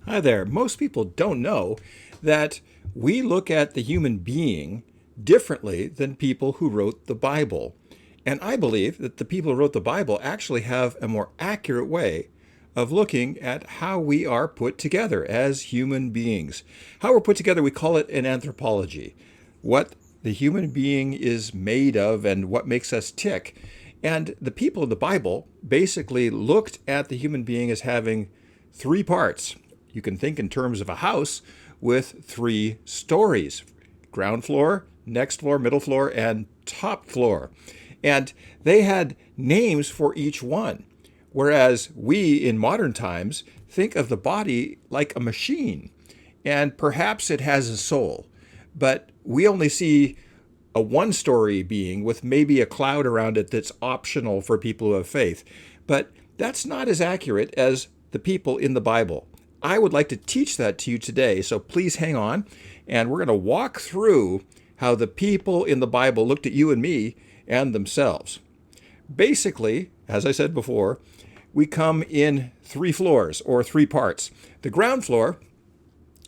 Hi there. Most people don't know that we look at the human being differently than people who wrote the Bible. And I believe that the people who wrote the Bible actually have a more accurate way of looking at how we are put together as human beings. How we're put together, we call it an anthropology. What the human being is made of and what makes us tick. And the people in the Bible basically looked at the human being as having three parts. You can think in terms of a house with three stories: ground floor, next floor, middle floor, and top floor. And they had names for each one. Whereas we in modern times think of the body like a machine, and perhaps it has a soul, but we only see a one story being with maybe a cloud around it that's optional for people who have faith. But that's not as accurate as the people in the Bible. I would like to teach that to you today, so please hang on, and we're going to walk through how the people in the Bible looked at you and me and themselves. Basically, as I said before, we come in three floors or three parts. The ground floor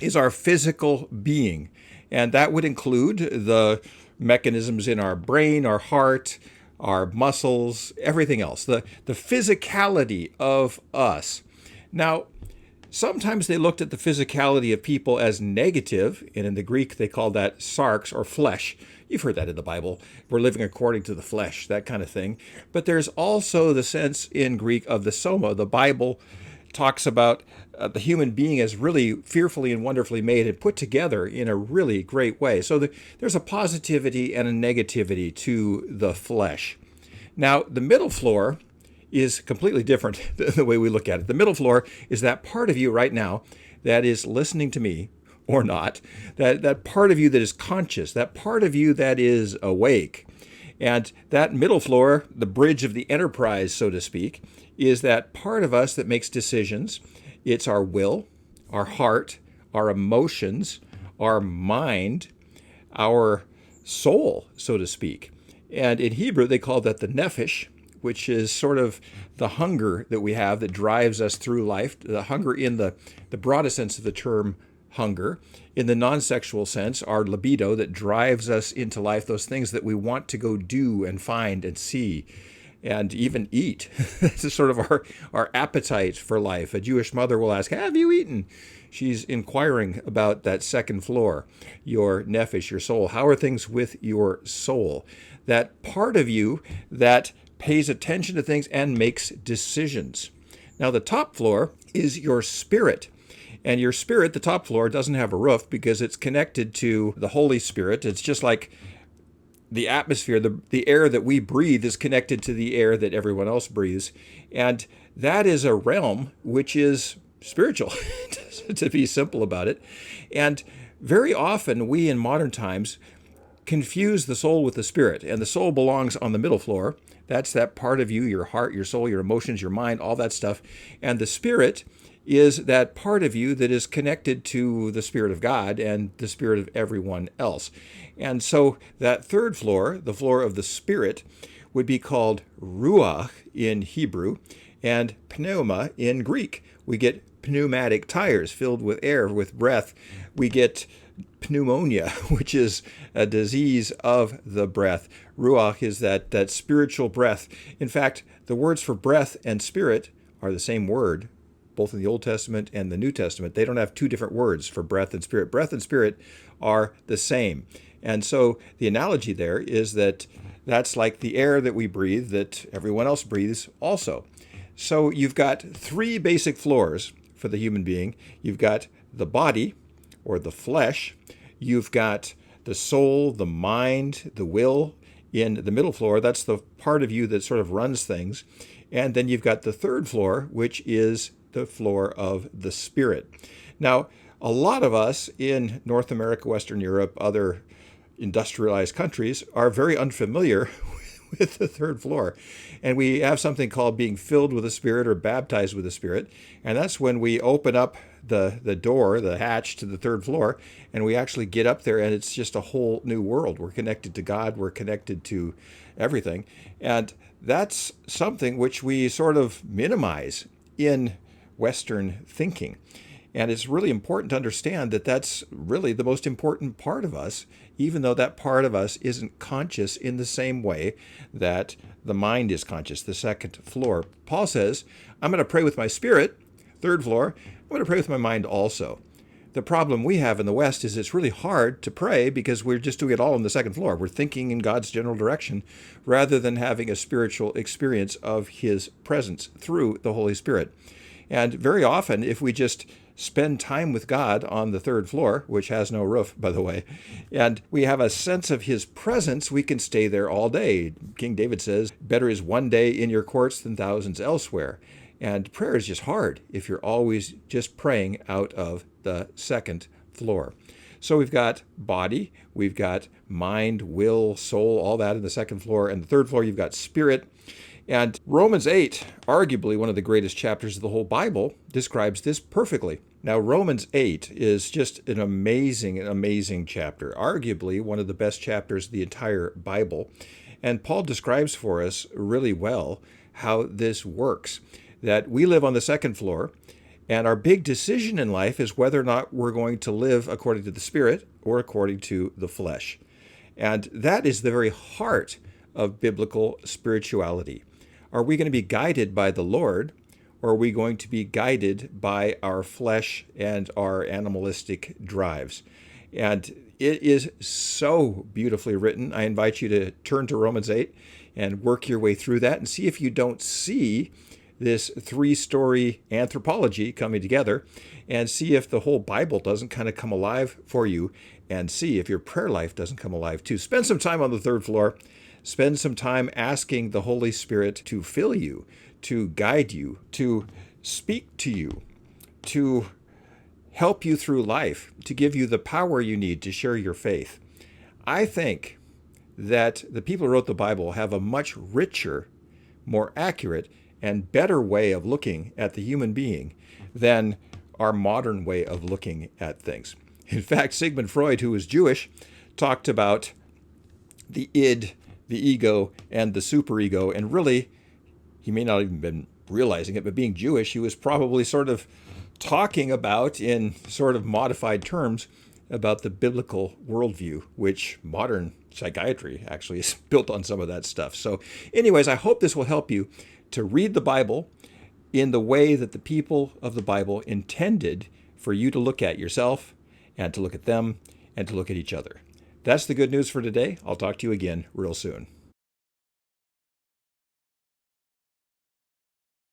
is our physical being, and that would include the mechanisms in our brain, our heart, our muscles, everything else, the physicality of us. Now, sometimes they looked at the physicality of people as negative, and in the Greek they call that sarx or flesh. You've heard that in the Bible. We're living according to the flesh, that kind of thing. But there's also the sense in Greek of the soma. The Bible talks about the human being as really fearfully and wonderfully made and put together in a really great way. So there's a positivity and a negativity to the flesh. Now, the middle floor is completely different than the way we look at it. The middle floor is that part of you right now that is listening to me or not, that part of you that is conscious, that part of you that is awake. And that middle floor, the bridge of the enterprise, so to speak, is that part of us that makes decisions. It's our will, our heart, our emotions, our mind, our soul, so to speak. And in Hebrew, they call that the nephesh, which is sort of the hunger that we have that drives us through life, the hunger in the broadest sense of the term hunger. In the non-sexual sense, our libido that drives us into life, those things that we want to go do and find and see and even eat. This is sort of our appetite for life. A Jewish mother will ask, have you eaten? She's inquiring about that second floor, your nephesh, your soul. How are things with your soul? That part of you that pays attention to things and makes decisions. Now, the top floor is your spirit. And your spirit, the top floor, doesn't have a roof because it's connected to the Holy Spirit. It's just like the atmosphere, the air that we breathe is connected to the air that everyone else breathes. And that is a realm which is spiritual, to be simple about it. And very often we in modern times confuse the soul with the spirit. And the soul belongs on the middle floor. That's that part of you, your heart, your soul, your emotions, your mind, all that stuff. And the spirit is that part of you that is connected to the Spirit of God and the Spirit of everyone else. And so that third floor, the floor of the Spirit, would be called ruach in Hebrew and pneuma in Greek. We get pneumatic tires filled with air, with breath. We get pneumonia, which is a disease of the breath. Ruach is that spiritual breath. In fact, the words for breath and spirit are the same word, both in the Old Testament and the New Testament. They don't have two different words for breath and spirit. Breath and spirit are the same. And so the analogy there is that that's like the air that we breathe, that everyone else breathes also. So you've got three basic floors for the human being. You've got the body, or the flesh. You've got the soul, the mind, the will in the middle floor. That's the part of you that sort of runs things. And then you've got the third floor, which is the floor of the spirit. Now, a lot of us in North America, Western Europe, other industrialized countries are very unfamiliar with the third floor. And we have something called being filled with the Spirit or baptized with the Spirit. And that's when we open up the door, the hatch to the third floor, and we actually get up there and it's just a whole new world. We're connected to God. We're connected to everything. And that's something which we sort of minimize in Western thinking. And it's really important to understand that that's really the most important part of us, even though that part of us isn't conscious in the same way that the mind is conscious, the second floor. Paul says, I'm going to pray with my spirit, third floor. I'm going to pray with my mind also. The problem we have in the West is it's really hard to pray because we're just doing it all on the second floor. We're thinking in God's general direction rather than having a spiritual experience of His presence through the Holy Spirit. And very often, if we just spend time with God on the third floor, which has no roof, by the way, and we have a sense of His presence, we can stay there all day. King David says, better is one day in your courts than thousands elsewhere. And prayer is just hard if you're always just praying out of the second floor. So we've got body, we've got mind, will, soul, all that in the second floor. And the third floor, you've got spirit. And Romans 8, arguably one of the greatest chapters of the whole Bible, describes this perfectly. Now, Romans 8 is just an amazing chapter, arguably one of the best chapters of the entire Bible. And Paul describes for us really well how this works, that we live on the second floor, and our big decision in life is whether or not we're going to live according to the Spirit or according to the flesh. And that is the very heart of biblical spirituality. Are we going to be guided by the Lord, or are we going to be guided by our flesh and our animalistic drives? And it is so beautifully written. I invite you to turn to Romans 8 and work your way through that and see if you don't see this three-story anthropology coming together, and see if the whole Bible doesn't kind of come alive for you, and see if your prayer life doesn't come alive too. Spend some time on the third floor. Spend some time asking the Holy Spirit to fill you, to guide you, to speak to you, to help you through life, to give you the power you need to share your faith. I think that the people who wrote the Bible have a much richer, more accurate, and better way of looking at the human being than our modern way of looking at things. In fact, Sigmund Freud, who was Jewish, talked about the id, the ego, and the superego, and really, he may not even been realizing it, but being Jewish, he was probably sort of talking about, in sort of modified terms, about the biblical worldview, which modern psychiatry actually is built on some of that stuff. So anyways, I hope this will help you to read the Bible in the way that the people of the Bible intended for you to look at yourself and to look at them and to look at each other. That's the good news for today. I'll talk to you again real soon.